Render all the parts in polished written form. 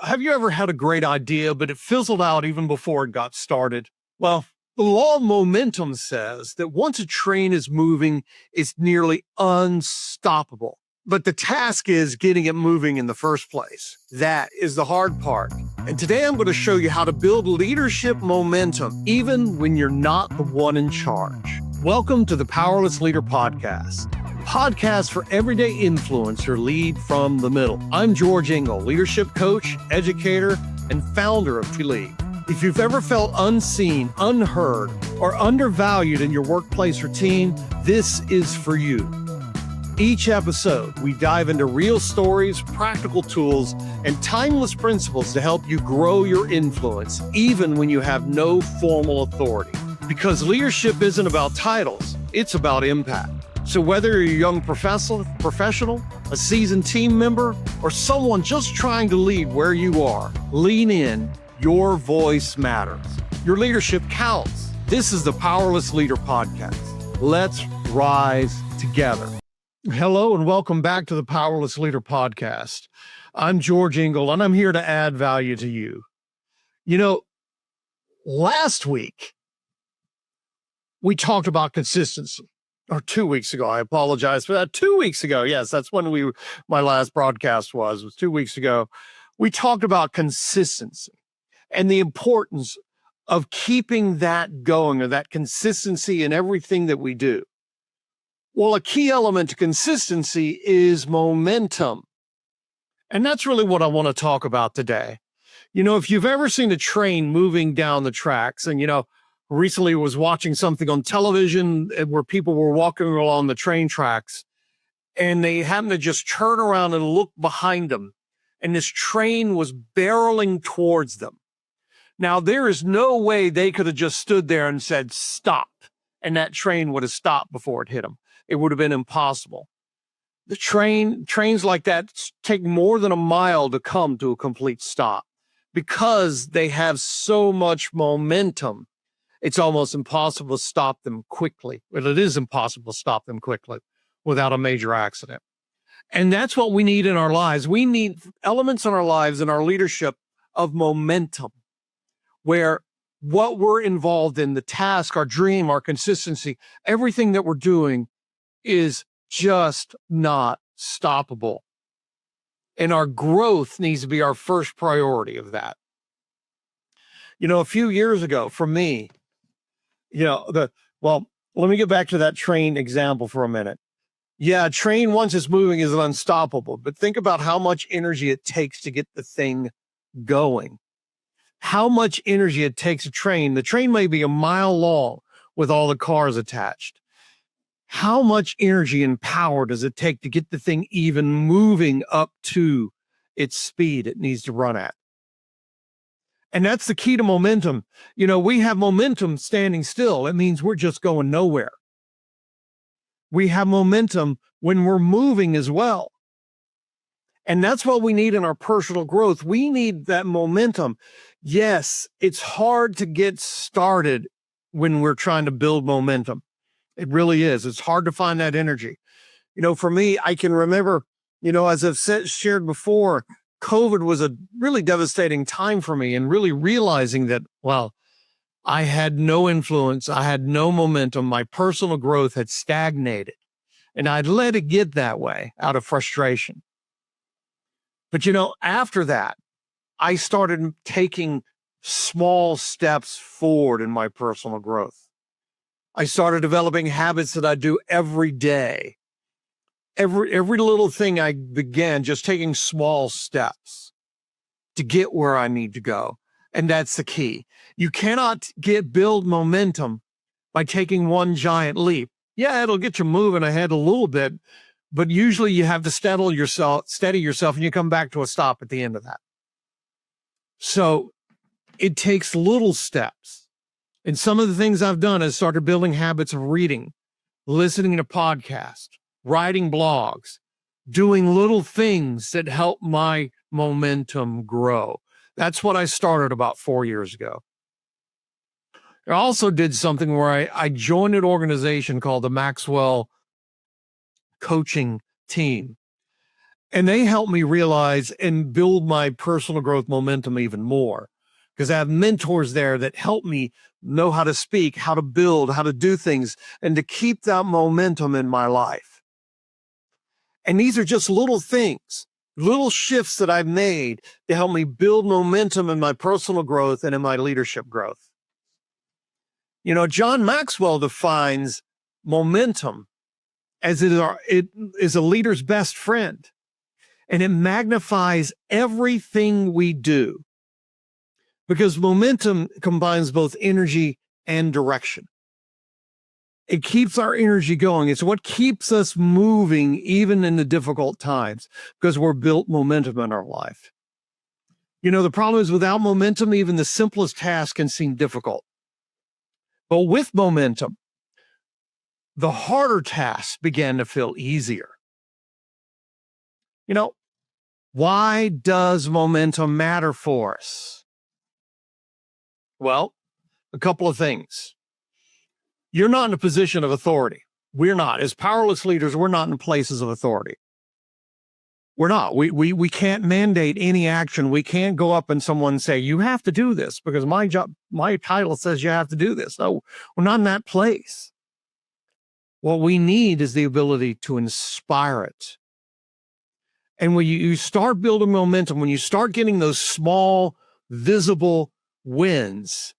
Have you ever had a great idea, but it fizzled out even before it got started? Well, the law of momentum says that once a train is moving, it's nearly unstoppable. But the task is getting it moving in the first place. That is the hard part. And today I'm going to show you how to build leadership momentum, even when you're not the one in charge. Welcome to the Powerless Leader Podcast. Podcast for everyday influencer lead from the middle. I'm George Engel, leadership coach, educator, and founder of Lead. If you've ever felt unseen, unheard, or undervalued in your workplace or team, this is for you. Each episode, we dive into real stories, practical tools, and timeless principles to help you grow your influence, even when you have no formal authority. Because leadership isn't about titles, it's about impact. So whether you're a young professional, a seasoned team member, or someone just trying to lead where you are, lean in. Your voice matters. Your leadership counts. This is the Powerless Leader Podcast. Let's rise together. Hello and welcome back to the Powerless Leader Podcast. I'm George Engel and I'm here to add value to you. Last week, we talked about consistency. Or 2 weeks ago, I apologize for that. 2 weeks ago, yes, that's when my last broadcast was 2 weeks ago. We talked about consistency and the importance of keeping that going, or that consistency in everything that we do. Well, a key element to consistency is momentum. And that's really what I want to talk about today. If you've ever seen a train moving down the tracks, and recently was watching something on television where people were walking along the train tracks and they happened to just turn around and look behind them. And this train was barreling towards them. Now, there is no way they could have just stood there and said, stop. And that train would have stopped before it hit them. It would have been impossible. The trains like that take more than a mile to come to a complete stop because they have so much momentum. It's almost impossible to stop them quickly. Well, it is impossible to stop them quickly without a major accident. And that's what we need in our lives. We need elements in our lives and our leadership of momentum, where what we're involved in, the task, our dream, our consistency, everything that we're doing is just not stoppable. And our growth needs to be our first priority of that. A few years ago, for me, let me get back to that train example for a minute. Yeah, a train, once it's moving, is unstoppable, but think about how much energy it takes to get the thing going. How much energy it takes a train. The train may be a mile long with all the cars attached. How much energy and power does it take to get the thing even moving up to its speed it needs to run at? And that's the key to momentum. We have momentum standing still. It means we're just going nowhere. We have momentum when we're moving as well. And that's what we need in our personal growth. We need that momentum. Yes, it's hard to get started when we're trying to build momentum. It really is. It's hard to find that energy. For me, I can remember, as I've shared before, COVID was a really devastating time for me, and really realizing that, I had no influence. I had no momentum. My personal growth had stagnated, and I'd let it get that way out of frustration. But, after that, I started taking small steps forward in my personal growth. I started developing habits that I do every day. Every little thing I began just taking small steps to get where I need to go. And that's the key. You cannot build momentum by taking one giant leap. Yeah, it'll get you moving ahead a little bit, but usually you have to steady yourself and you come back to a stop at the end of that. So it takes little steps. And some of the things I've done is started building habits of reading, listening to podcasts, writing blogs, doing little things that help my momentum grow. That's what I started about 4 years ago. I also did something where I joined an organization called the Maxwell coaching team. And they help me realize and build my personal growth momentum even more, because I have mentors there that help me know how to speak, how to build, how to do things, and to keep that momentum in my life. And these are just little things, little shifts that I've made to help me build momentum in my personal growth and in my leadership growth. John Maxwell defines momentum as it is a leader's best friend, and it magnifies everything we do, because momentum combines both energy and direction. It keeps our energy going. It's what keeps us moving even in the difficult times, because we're built momentum in our life. The problem is, without momentum, even the simplest task can seem difficult. But with momentum, the harder tasks began to feel easier. Why does momentum matter for us? Well, a couple of things. You're not in a position of authority. We're not. As powerless leaders, we're not in places of authority. We're not. We can't mandate any action. We can't go up and someone say, you have to do this because my title says you have to do this. No, we're not in that place. What we need is the ability to inspire it. And when you start building momentum, when you start getting those small, visible wins,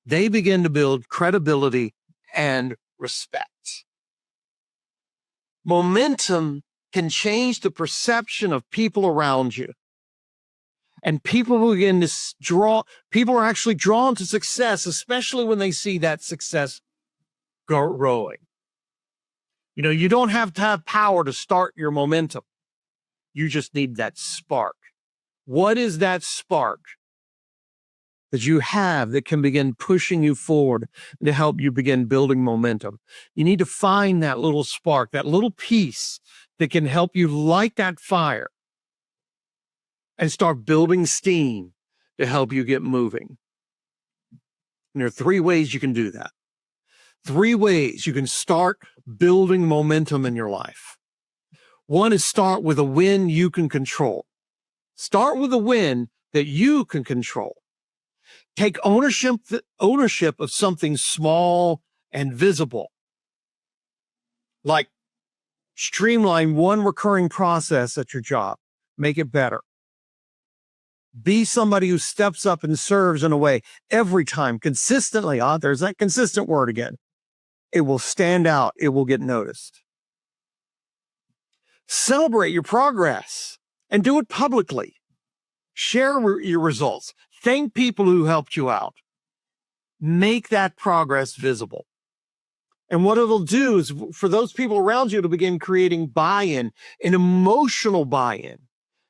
they begin to build credibility and respect. Momentum can change the perception of people around you. And people begin to people are actually drawn to success, especially when they see that success growing. You don't have to have power to start your momentum. You just need that spark. What is that spark that you have that can begin pushing you forward to help you begin building momentum? You need to find that little spark, that little piece that can help you light that fire and start building steam to help you get moving. And there are 3 ways you can do that. 3 ways you can start building momentum in your life. One is start with a win you can control. Start with a win that you can control. Take ownership of something small and visible. Like streamline one recurring process at your job. Make it better. Be somebody who steps up and serves in a way every time, consistently. There's that consistent word again. It will stand out. It will get noticed. Celebrate your progress and do it publicly. Share your results. Thank people who helped you out. Make that progress visible. And what it'll do is, for those people around you to begin creating buy-in, an emotional buy-in.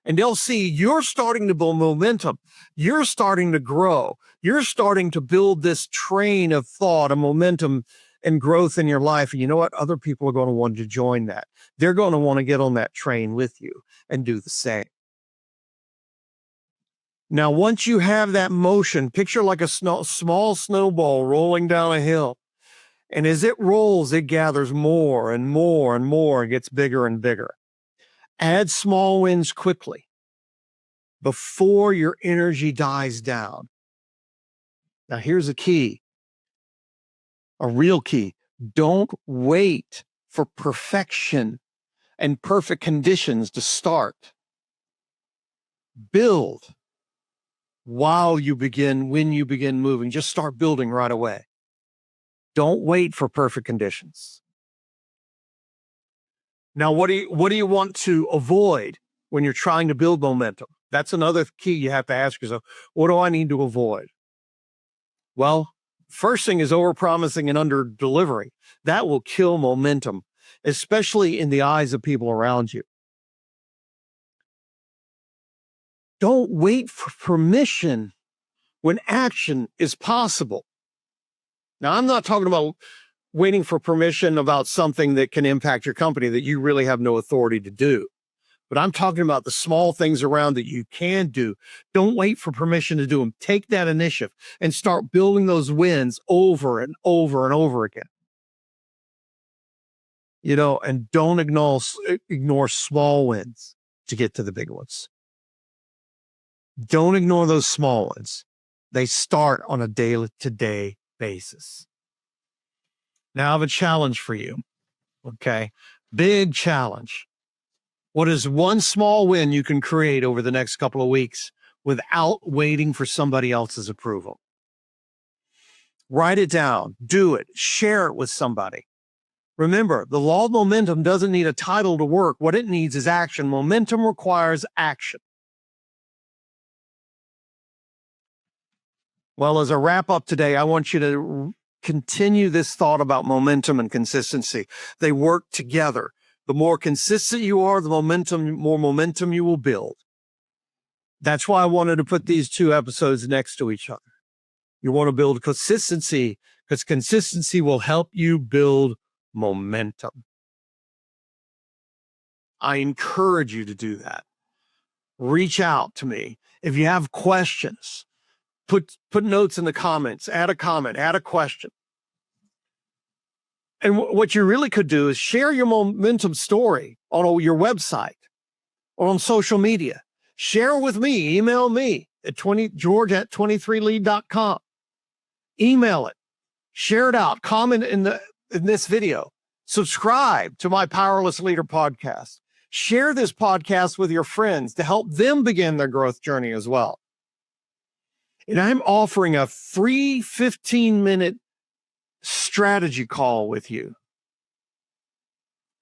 And they'll see you're starting to build momentum. You're starting to grow. You're starting to build this train of thought and momentum and growth in your life. And you know what? Other people are going to want to join that. They're going to want to get on that train with you and do the same. Now, once you have that motion, picture like a small snowball rolling down a hill. And as it rolls, it gathers more and more and more and gets bigger and bigger. Add small wins quickly before your energy dies down. Now, here's a key, a real key. Don't wait for perfection and perfect conditions to start. Build when you begin moving. Just start building right away. Don't wait for perfect conditions. Now, what do you want to avoid when you're trying to build momentum? That's another key you have to ask yourself. What do I need to avoid? Well, first thing is overpromising and under-delivering. That will kill momentum, especially in the eyes of people around you. Don't wait for permission when action is possible. Now, I'm not talking about waiting for permission about something that can impact your company that you really have no authority to do. But I'm talking about the small things around that you can do. Don't wait for permission to do them. Take that initiative and start building those wins over and over and over again. And don't ignore small wins. to get to the big ones. Don't ignore those small ones. They start on a day-to-day basis. Now I have a challenge for you. Okay. Big challenge. What is one small win you can create over the next couple of weeks without waiting for somebody else's approval? Write it down, do it, share it with somebody. Remember, the law of momentum doesn't need a title to work. What it needs is action. Momentum requires action. Well, as a wrap up today, I want you to continue this thought about momentum and consistency. They work together. The more consistent you are, the more momentum you will build. That's why I wanted to put these two episodes next to each other. You want to build consistency because consistency will help you build momentum. I encourage you to do that. Reach out to me. If you have questions, put notes in the comments, add a comment, add a question. And what you really could do is share your momentum story on your website or on social media. Share it with me. Email me at george@23lead.com. Email it. Share it out. Comment in this video. Subscribe to my Powerless Leader podcast. Share this podcast with your friends to help them begin their growth journey as well. And I'm offering a free 15-minute strategy call with you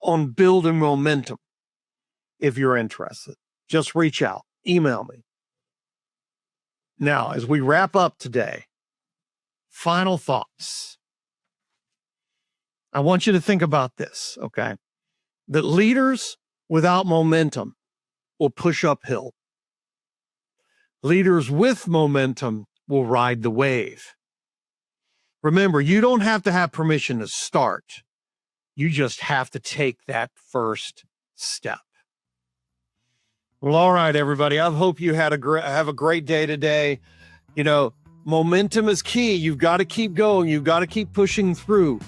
on building momentum. If you're interested, just reach out, email me. Now, as we wrap up today, final thoughts. I want you to think about this, okay? That leaders without momentum will push uphill. Leaders with momentum will ride the wave. Remember, you don't have to have permission to start. You just have to take that first step. Well, all right, everybody. I hope you have a great day today. You know, momentum is key. You've got to keep going. You've got to keep pushing through.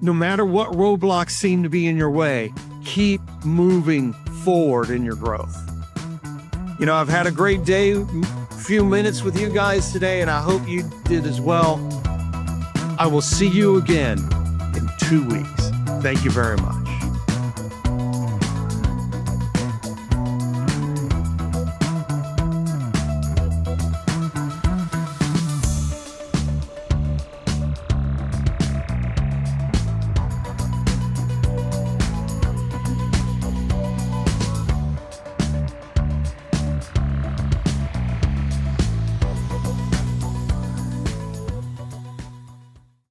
No matter what roadblocks seem to be in your way, keep moving forward in your growth. You know, I've had a great day, few minutes with you guys today, and I hope you did as well. I will see you again in 2 weeks. Thank you very much.